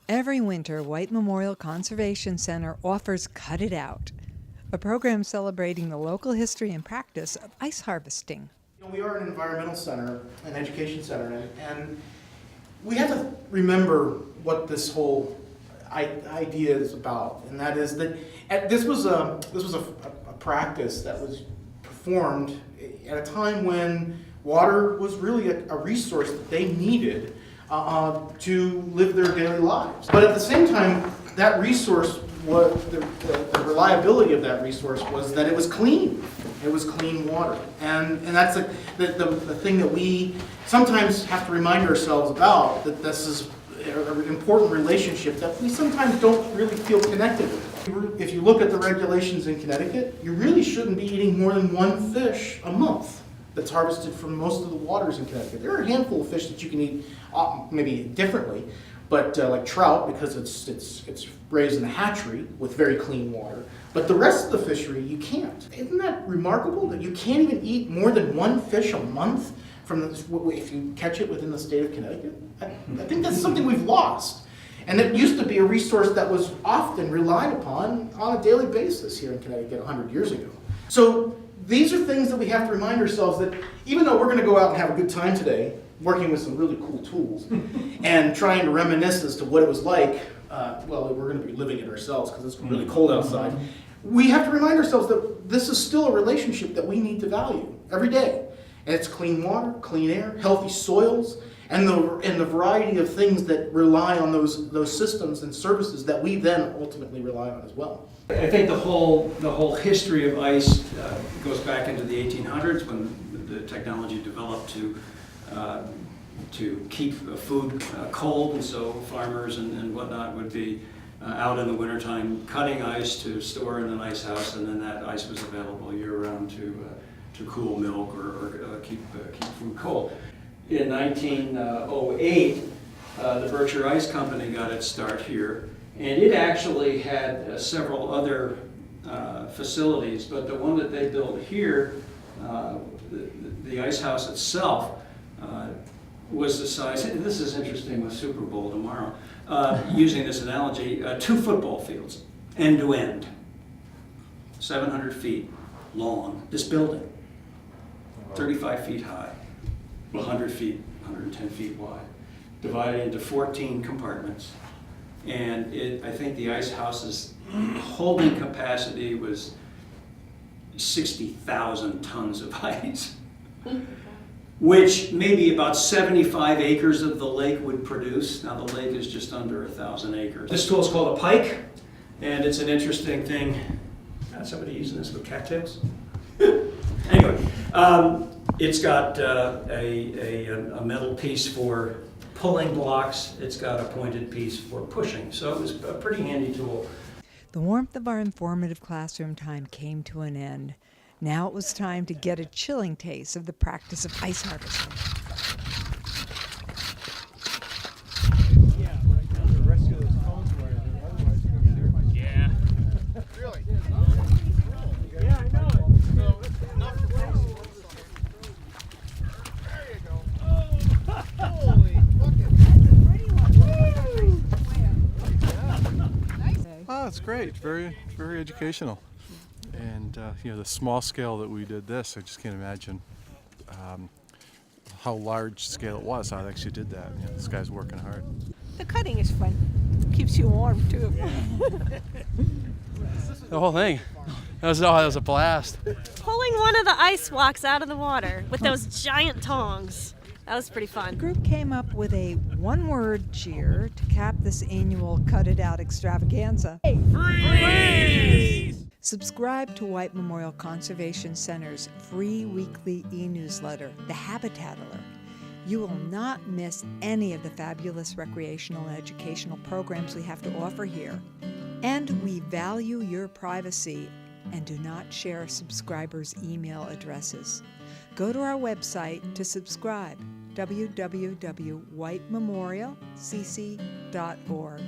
Every winter, White Memorial Conservation Center offers Cut It Out, a program celebrating the local history and practice of ice harvesting. We are an environmental center, an education center, and we have to remember what this whole idea is about, and that is that this was a practice that was performed at a time when water was really a resource that they needed to live their daily lives. But at the same time, that resource was the reliability of that resource was that it was clean. It was clean water, and that's the thing that we sometimes have to remind ourselves about, that this is an important relationship that we sometimes don't really feel connected with. If you look at the regulations in Connecticut, you really shouldn't be eating more than one fish a month that's harvested from most of the waters in Connecticut. There are a handful of fish that you can eat maybe differently, but like trout, because it's raised in a hatchery with very clean water. But the rest of the fishery, you can't. Isn't that remarkable that you can't even eat more than one fish a month if you catch it within the state of Connecticut? I think that's something we've lost. And it used to be a resource that was often relied upon on a daily basis here in Connecticut 100 years ago. So these are things that we have to remind ourselves that even though we're going to go out and have a good time today, working with some really cool tools and trying to reminisce as to what it was like, well, we're going to be living it ourselves because it's really cold outside. We have to remind ourselves that this is still a relationship that we need to value every day. And it's clean water, clean air, healthy soils, and the variety of things that rely on those systems and services that we then ultimately rely on as well. I think the whole history of ice goes back into the 1800s when the technology developed to keep food cold, and so farmers and whatnot would be out in the wintertime cutting ice to store in an ice house, and then that ice was available year-round to cool milk or keep food cold. In 1908, the Berkshire Ice Company got its start here, and it actually had several other facilities, but the one that they built here, the ice house itself, was the size, and this is interesting with Super Bowl tomorrow, using this analogy, 2 football fields, end to end, 700 feet long. This building, 35 feet high, 100 feet, 110 feet wide, divided into 14 compartments. And I think the ice house's holding capacity was 60,000 tons of ice, which maybe about 75 acres of the lake would produce. Now the lake is just under 1,000 acres. This tool is called a pike, and it's an interesting thing. Somebody using this with cattails? Anyway, it's got a metal piece for pulling blocks. It's got a pointed piece for pushing. So it was a pretty handy tool. The warmth of our informative classroom time came to an end. Now it was time to get a chilling taste of the practice of ice harvesting. Yeah. Really? Yeah, I know it. So, not for place. There you go. Oh, holy fucking. Oh, it's great. Very educational. And the small scale that we did this, I just can't imagine how large scale it was. How they actually did that. This guy's working hard. The cutting is fun. Keeps you warm too. The whole thing. That was a blast. Pulling one of the ice blocks out of the water with those giant tongs. That was pretty fun. The group came up with a one-word cheer to cap this annual Cut It Out extravaganza. Freeze! Subscribe to White Memorial Conservation Center's free weekly e-newsletter, The Habitataler. You will not miss any of the fabulous recreational and educational programs we have to offer here. And we value your privacy and do not share subscribers' email addresses. Go to our website to subscribe, www.whitememorialcc.org.